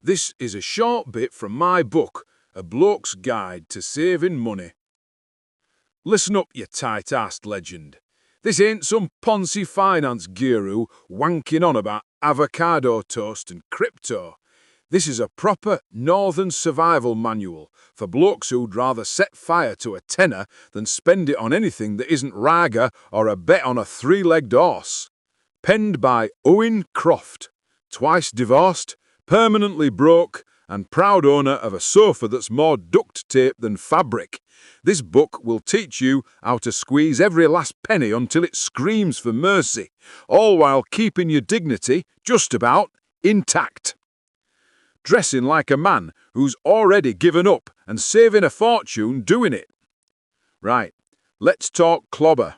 This is a short bit from my book, A Bloke's Guide to Saving Money. Listen up, you tight-arsed legend. This ain't some Ponzi finance guru wanking on about avocado toast and crypto. This is a proper northern survival manual for blokes who'd rather set fire to a tenner than spend it on anything that isn't raga or a bet on a three-legged horse. Penned by Owen Croft, twice divorced, permanently broke, and proud owner of a sofa that's more duct tape than fabric. This book will teach you how to squeeze every last penny until it screams for mercy, all while keeping your dignity, just about, intact. Dressing like a man who's already given up and saving a fortune doing it. Right, let's talk clobber.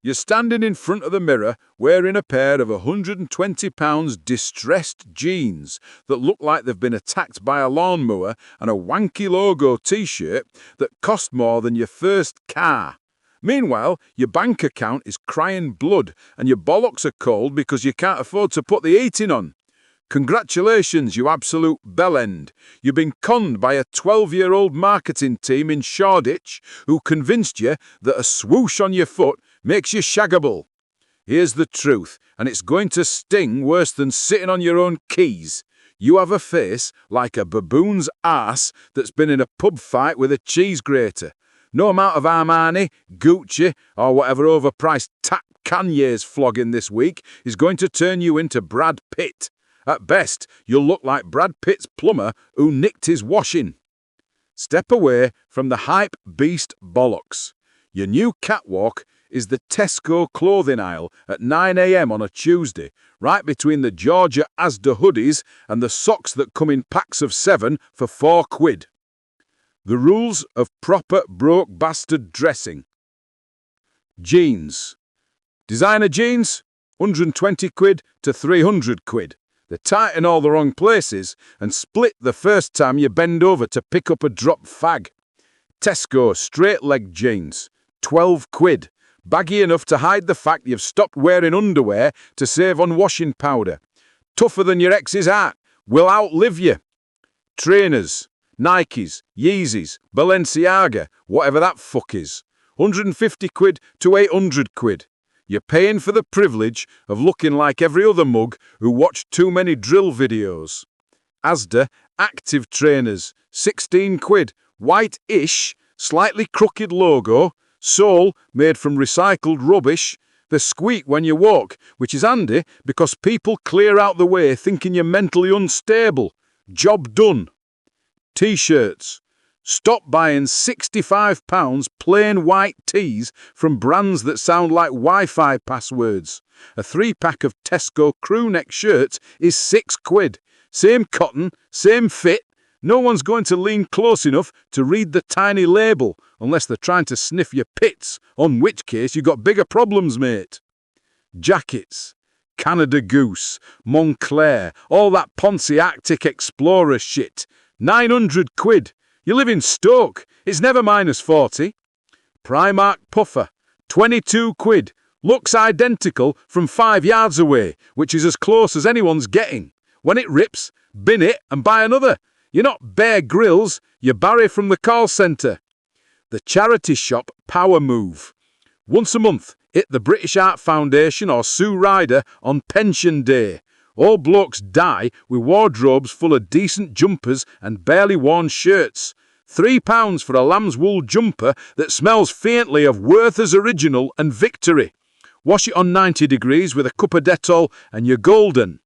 You're standing in front of the mirror wearing a pair of £120 distressed jeans that look like they've been attacked by a lawnmower and a wanky logo t-shirt that cost more than your first car. Meanwhile, your bank account is crying blood and your bollocks are cold because you can't afford to put the heating on. Congratulations, you absolute bellend. You've been conned by a 12-year-old marketing team in Shoreditch who convinced you that a swoosh on your foot makes you shaggable. Here's the truth, and it's going to sting worse than sitting on your own keys. You have a face like a baboon's arse that's been in a pub fight with a cheese grater. No amount of Armani, Gucci, or whatever overpriced tap Kanye's flogging this week is going to turn you into Brad Pitt. At best, you'll look like Brad Pitt's plumber who nicked his washing. Step away from the hype beast bollocks. Your new catwalk is the Tesco clothing aisle at 9 a.m. on a Tuesday, right between the Georgia Asda hoodies and the socks that come in packs of 7 for £4. The rules of proper broke bastard dressing. Jeans. Designer jeans, £120 to £300. They're tight in all the wrong places and split the first time you bend over to pick up a drop fag. Tesco straight-leg jeans, £12. Baggy enough to hide the fact you've stopped wearing underwear to save on washing powder. Tougher than your ex's hat. Will outlive you. Trainers, Nikes, Yeezys, Balenciaga, whatever that fuck is. £150 to £800. You're paying for the privilege of looking like every other mug who watched too many drill videos. Asda active trainers, £16. White-ish, slightly crooked logo, sole made from recycled rubbish. They squeak when you walk, which is handy because people clear out the way thinking you're mentally unstable. Job done. T-shirts. Stop buying £65 plain white tees from brands that sound like Wi-Fi passwords. A 3-pack of Tesco crewneck shirts is £6. Same cotton, same fit. No one's going to lean close enough to read the tiny label unless they're trying to sniff your pits, on which case you've got bigger problems, mate. Jackets. Canada Goose, Moncler, all that Ponzi Arctic Explorer shit. £900. You live in Stoke. It's never -40. Primark puffer, £22. Looks identical from 5 yards away, which is as close as anyone's getting. When it rips, bin it and buy another. You're not Bear Grylls, you're Barry from the call centre. The charity shop power move. Once a month, hit the British Art Foundation or Sue Ryder on pension day. All blokes die with wardrobes full of decent jumpers and barely worn shirts. £3 for a lamb's wool jumper that smells faintly of Werther's Original and Victory. Wash it on 90 degrees with a cup of Dettol and you're golden.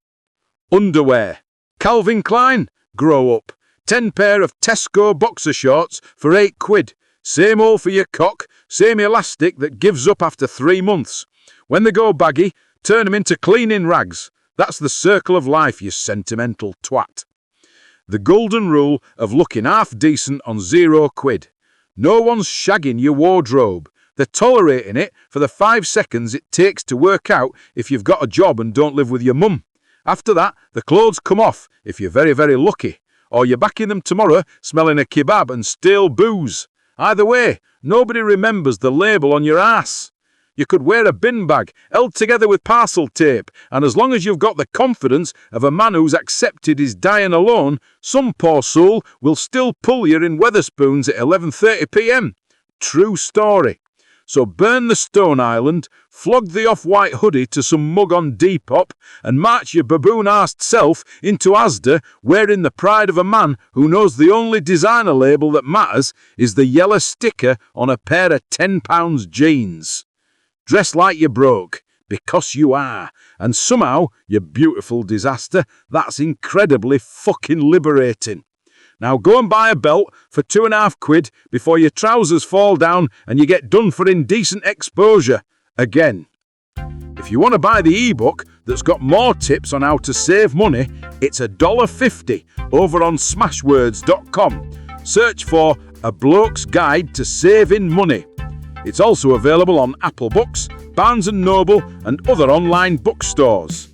Underwear. Calvin Klein, grow up. 10 pair of Tesco boxer shorts for £8. Same hole for your cock, same elastic that gives up after 3 months. When they go baggy, turn them into cleaning rags. That's the circle of life, you sentimental twat. The golden rule of looking half decent on £0. No one's shagging your wardrobe. They're tolerating it for the 5 seconds it takes to work out if you've got a job and don't live with your mum. After that, the clothes come off if you're very, very lucky. Or you're back in them tomorrow smelling a kebab and stale booze. Either way, nobody remembers the label on your ass. You could wear a bin bag, held together with parcel tape, and as long as you've got the confidence of a man who's accepted his dying alone, some poor soul will still pull you in Wetherspoons at 11:30 p.m. True story. So burn the Stone Island, flog the off-white hoodie to some mug on Depop, and march your baboon-arsed self into Asda wearing the pride of a man who knows the only designer label that matters is the yellow sticker on a pair of £10 jeans. Dress like you're broke, because you are, and somehow, you beautiful disaster, that's incredibly fucking liberating. Now go and buy a belt for £2.50 before your trousers fall down and you get done for indecent exposure again. If you want to buy the ebook that's got more tips on how to save money, it's $1.50 over on smashwords.com. Search for A Bloke's Guide to Saving Money. It's also available on Apple Books, Barnes & Noble and other online bookstores.